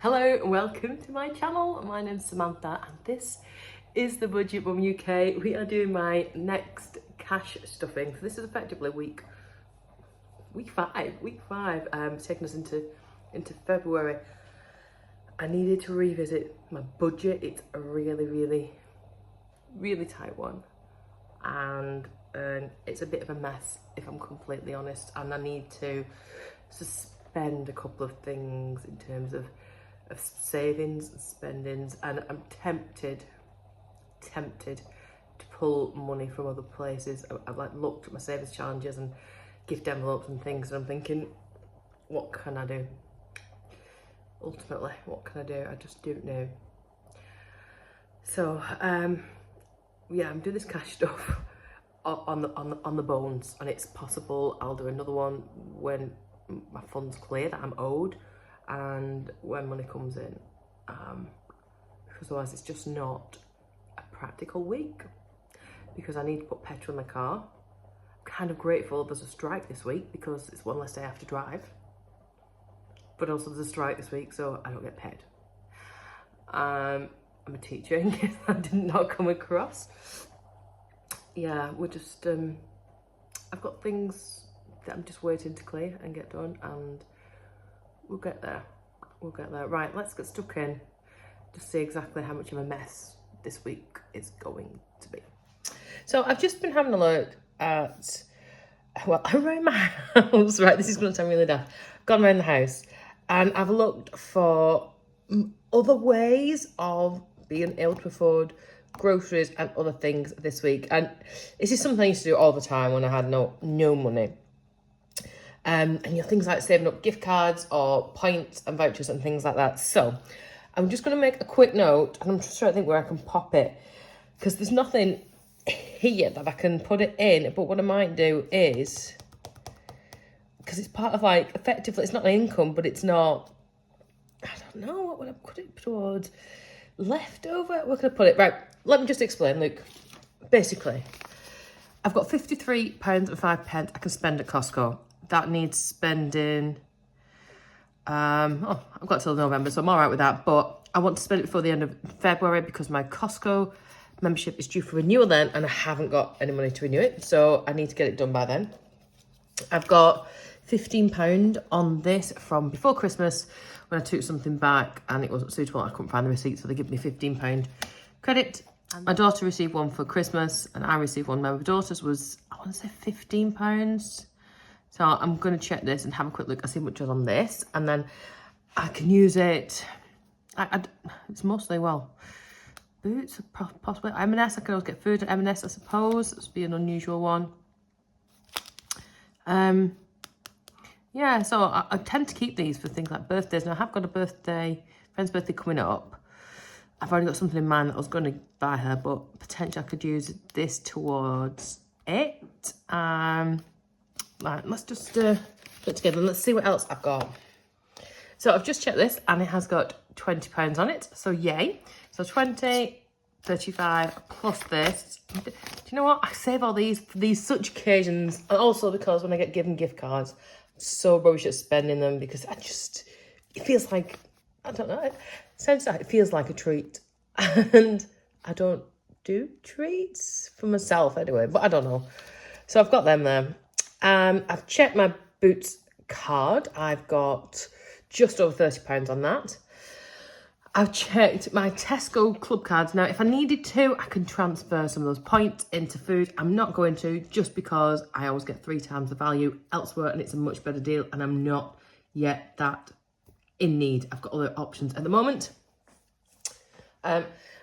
Hello and welcome to my channel. My name's Samantha and this is the Budget Mum UK. We are doing my next cash stuffing. So this is effectively week five, taking us into February. I needed to revisit my budget. It's a really tight one, and it's a bit of a mess if I'm completely honest, and I need to suspend a couple of things in terms of savings and spendings, and I'm tempted to pull money from other places. I've like looked at my savings challenges and gift envelopes and things, and I'm thinking, what can I do? Ultimately, what can I do? I just don't know. So yeah, I'm doing this cash stuff on the bones, and it's possible I'll do another one when my funds clear that I'm owed and when money comes in, because otherwise it's just not a practical week, because I need to put petrol in the car. I'm kind of grateful there's a strike this week because it's one less day I have to drive, but also there's a strike this week so I don't get paid. I'm a teacher in case that did not come across. Yeah, we're just I've got things that I'm just waiting to clear and get done, and we'll get there. Right, let's get stuck in. Just see exactly how much of a mess this week is going to be. So I've just been having a look at, well, around my house, right, this is going to sound really daft. I've gone around the house and I've looked for other ways of being able to afford groceries and other things this week. And this is something I used to do all the time when I had no money. And things like saving up gift cards or points and vouchers and things like that. So I'm just going to make a quick note, and I'm just trying to think where I can pop it, because there's nothing here that I can put it in. But what I might do is, because it's part of, like, effectively, it's not an income, but it's not, I don't know, what would I put it towards? Leftover? Where could I put it? Right, let me just explain. Look, basically, I've got £53.05 I can spend at Costco. That needs spending, I've got till November, so I'm all right with that. But I want to spend it before the end of February because my Costco membership is due for renewal then, and I haven't got any money to renew it. So I need to get it done by then. I've got £15 on this from before Christmas when I took something back and it wasn't suitable. I couldn't find the receipt, so they give me £15 credit. My daughter received one for Christmas and I received one. My daughter's was, I want to say £15. So I'm going to check this and have a quick look. I see much was on this, and then I can use it. It's mostly, well, boots, possibly M&S. I can always get food at M&S, I suppose. This would be an unusual one. Yeah, so I tend to keep these for things like birthdays. Now I have got a friend's birthday coming up. I've already got something in mind that I was going to buy her, but potentially I could use this towards it. Right, let's just put it together and let's see what else I've got. So I've just checked this and it has got £20 on it, so yay. So 20, 35 plus this. Do you know what? I save all these for these such occasions, and also because when I get given gift cards, I'm so rubbish at spending them because it feels like, I don't know, it feels like a treat. And I don't do treats for myself anyway, but I don't know. So I've got them there. I've checked my Boots card. I've got just over £30 on that. I've checked my Tesco club cards. Now, if I needed to, I can transfer some of those points into food. I'm not going to, just because I always get 3 times the value elsewhere and it's a much better deal, and I'm not yet that in need. I've got other options at the moment.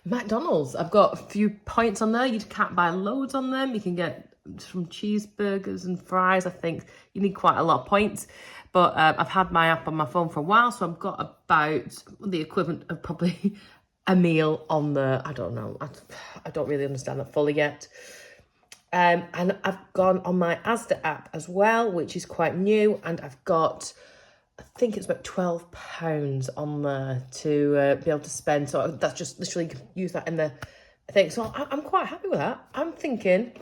McDonald's, I've got a few points on there. You can't buy loads on them. You can get from cheeseburgers and fries. I think you need quite a lot of points, but I've had my app on my phone for a while, so I've got about the equivalent of probably a meal on there. I don't know, I don't really understand that fully yet. And I've gone on my Asda app as well, which is quite new, and I've got, I think it's about £12 on there to be able to spend. So that's just literally use that in the thing. So I'm quite happy with that. I'm thinking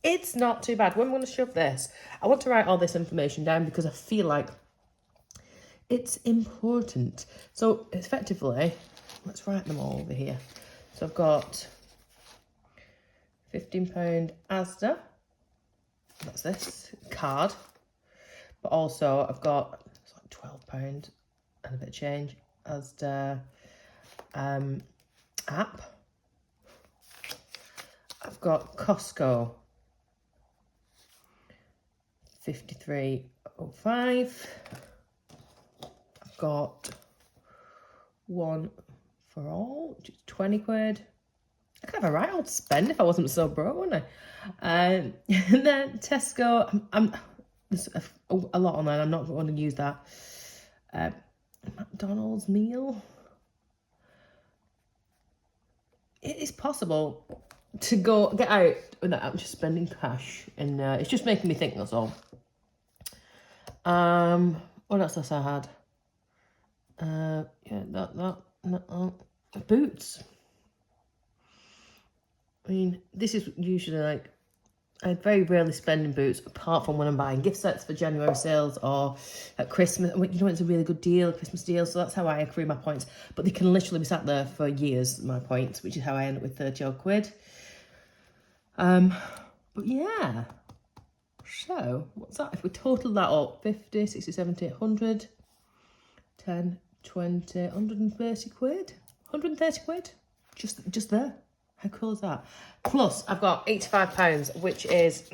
it's not too bad. When I'm going to shove this, I want to write all this information down because I feel like It's important. So effectively, let's write them all over here. So I've got £15 Asda. That's this card. But also I've got it's like £12 and a bit of change Asda app. I've got Costco 53.05. I've got One for All, which is 20 quid. I could have a right old spend if I wasn't so broke, wouldn't I? And then Tesco, there's a lot on there. I'm not going to use that. McDonald's meal. It is possible to go get out without just spending cash, and it's just making me think. That's all. What else has I had? Yeah, boots. I mean, this is usually like, I very rarely spend in boots, apart from when I'm buying gift sets for January sales or at Christmas. You know, it's a really good deal, a Christmas deal, so that's how I accrue my points. But they can literally be sat there for years, my points, which is how I end up with 30 odd quid. But yeah. So, what's that? If we total that up, 50, 60, 70, 100, 10, 20, 130 quid? 130 quid? Just there. How cool is that? Plus, I've got £85, which is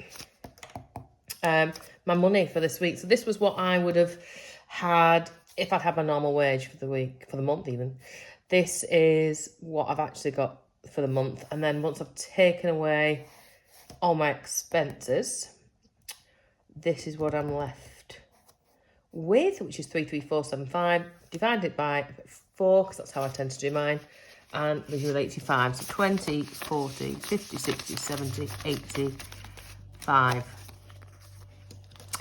my money for this week. So this was what I would have had if I'd had my normal wage for the week, for the month even. This is what I've actually got for the month. And then once I've taken away all my expenses, this is what I'm left with, which is 33475. Divide it by 4, because that's how I tend to do mine. And leave with 85. So 20, 40, 50, 60, 70, 85.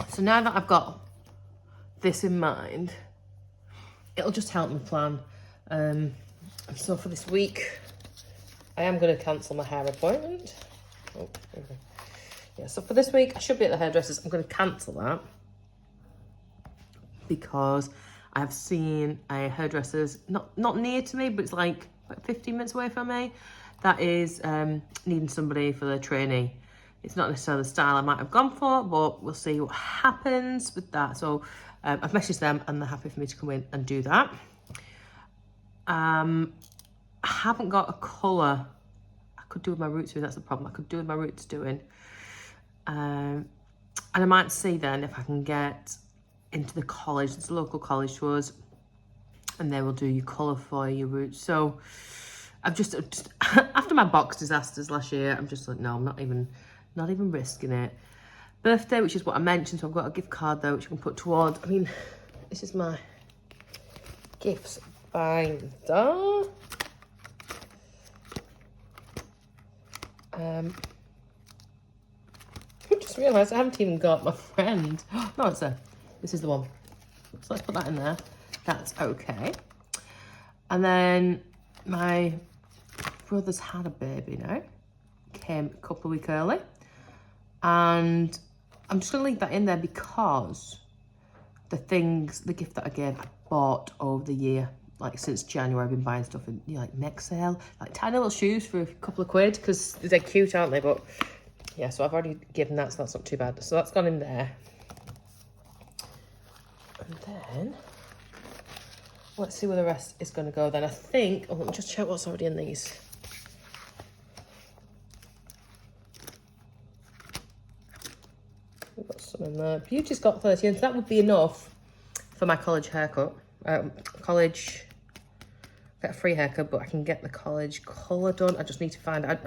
So now that I've got this in mind, it'll just help me plan. So for this week, I am going to cancel my hair appointment. Oh, okay. Yeah, so for this week, I should be at the hairdresser's. I'm going to cancel that because I've seen a hairdresser's, not near to me, but it's like 15 minutes away from me, that is needing somebody for their training. It's not necessarily the style I might have gone for, but we'll see what happens with that. So I've messaged them and they're happy for me to come in and do that. I haven't got a colour. I could do with my roots doing, that's the problem. I could do with my roots doing. And I might see then if I can get into the college. It's a local college to us, and they will do your colour for your roots. So I've just after my box disasters last year, I'm just like, no, I'm not even risking it. Birthday, which is what I mentioned, so I've got a gift card there which I can put towards. I mean, this is my gifts binder. I just realised I haven't even got my friend. No, this is the one. So let's put that in there. That's okay. And then my brother's had a baby now. Came a couple of weeks early. And I'm just going to leave that in there because the gift that I gave, I bought over the year. Like since January, I've been buying stuff in like next sale. Like tiny little shoes for a couple of quid because they're cute, aren't they? But yeah, so I've already given that, so that's not too bad. So that's gone in there. And then let's see where the rest is going to go then. I think, let me just check what's already in these. We've got some in there. Beauty's got 30 in, so that would be enough for my college haircut. Get a free haircut, but I can get the college colour done. I just need to find out.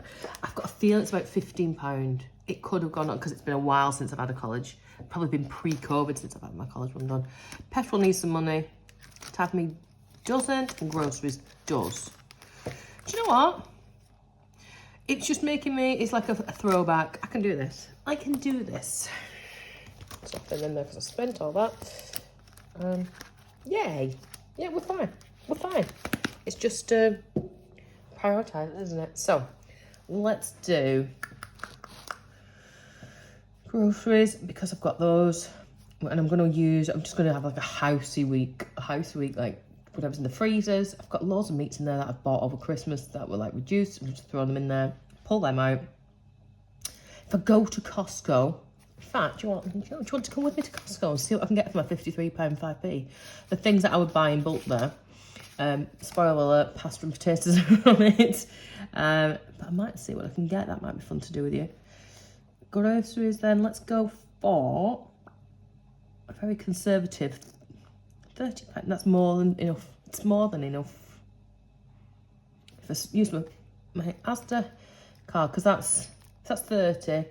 I've got a feeling it's about £15. It could have gone up because it's been a while since I've had a college. Probably been pre-COVID since I've had my college one done. Petrol needs some money. Tab me doesn't, and groceries does. Do you know what? It's just making me, it's like a throwback. I can do this. I can do this. So I've been in there because I spent all that. Yay. Yeah, we're fine. We're fine. It's just prioritise, isn't it? So let's do groceries because I've got those. And I'm just going to have like a housey week, like whatever's in the freezers. I've got loads of meats in there that I've bought over Christmas that were like reduced. I'm just throwing them in there, pull them out. If I go to Costco, in fact, do you want to come with me to Costco and see what I can get for my £53.5p? The things that I would buy in bulk there. Spoiler alert, pasta and potatoes are on it. But I might see what I can get. That might be fun to do with you. Groceries then, let's go for a very conservative £30. That's more than enough. It's more than enough. If I use my Asda card, because that's 30,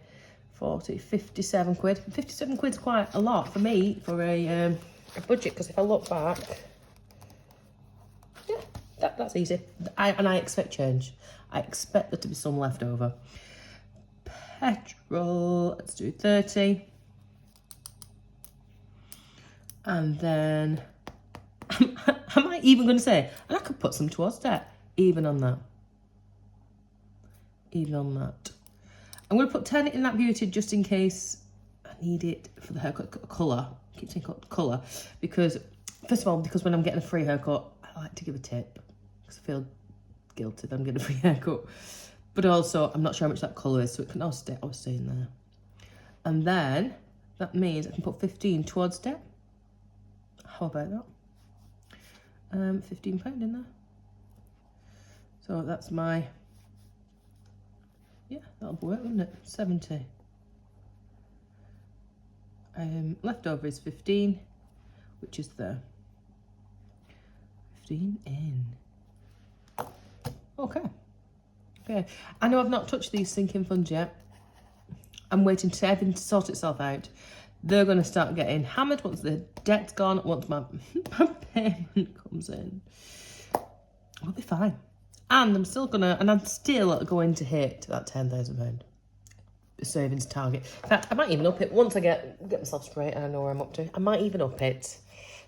40, 57 quid. 57 quid's quite a lot for me for a budget, because if I look back, yeah, that's easy. I expect change. I expect there to be some left over. Petrol, let's do 30. And then am I even going to say, and I could put some towards that, even on that. I'm going to put 10 in that beauty just in case I need it for the haircut colour. I keep saying colour, because first of all, because when I'm getting a free haircut, I like to give a tip because I feel guilty that I'm getting a free haircut. But also, I'm not sure how much that colour is, so it can all stay in there. And then that means I can put 15 towards that. How about that? £15 in there. So that's my, yeah, that'll work, wouldn't it? 70. Leftover is 15, which is there. 15 in. Okay. I know I've not touched these sinking funds yet. I'm waiting to everything to sort itself out. They're going to start getting hammered once the debt's gone, once my payment comes in. We'll be fine. And I'm still going to hit that £10,000 savings target. In fact, I might even up it once I get myself straight and I know where I'm up to. I might even up it.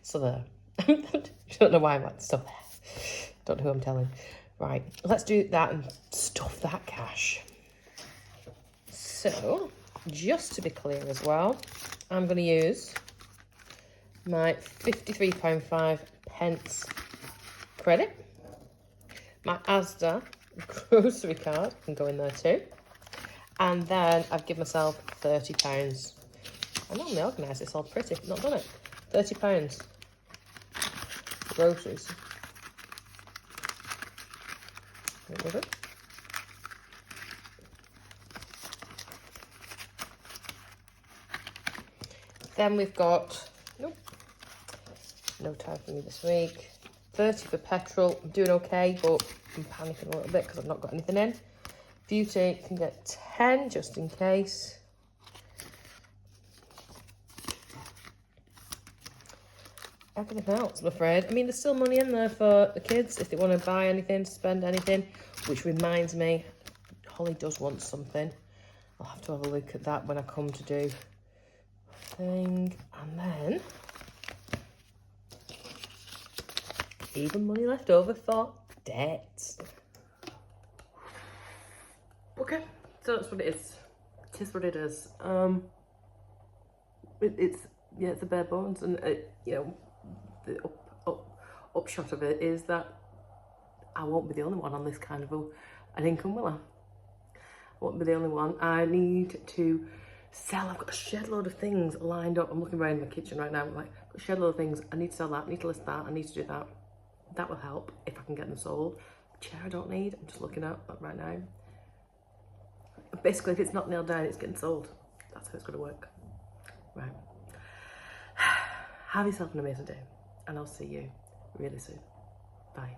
So there. Don't know why I'm like, stuff there. Don't know who I'm telling. Right, let's do that and stuff that cash. So, just to be clear as well, I'm going to use my £53.5 credit. My Asda grocery card can go in there too. And then I've given myself £30. I normally organise this all pretty, not done it. £30 groceries. Then we've got, nope, no time for me this week. 30 for petrol. I'm doing okay, but I'm panicking a little bit because I've not got anything in. Beauty can get 10 just in case. Everything else, I'm afraid. I mean, there's still money in there for the kids if they want to buy anything, spend anything, which reminds me, Holly does want something. I'll have to have a look at that when I come to do thing. And then even money left over for debts. Okay, so that's what it is. It is what it is. It's the bare bones, and you know, the upshot of it is that I won't be the only one on this kind of an income, will I? I won't be the only one. I need to sell. I've got a shed load of things lined up. I'm looking around my kitchen right now. I'm like, I've got a shed load of things. I need to sell that. I need to list that. I need to do that. That will help if I can get them sold. A chair I don't need. I'm just looking at that right now. Basically, if it's not nailed down, it's getting sold. That's how it's going to work. Right. Have yourself an amazing day, and I'll see you really soon. Bye.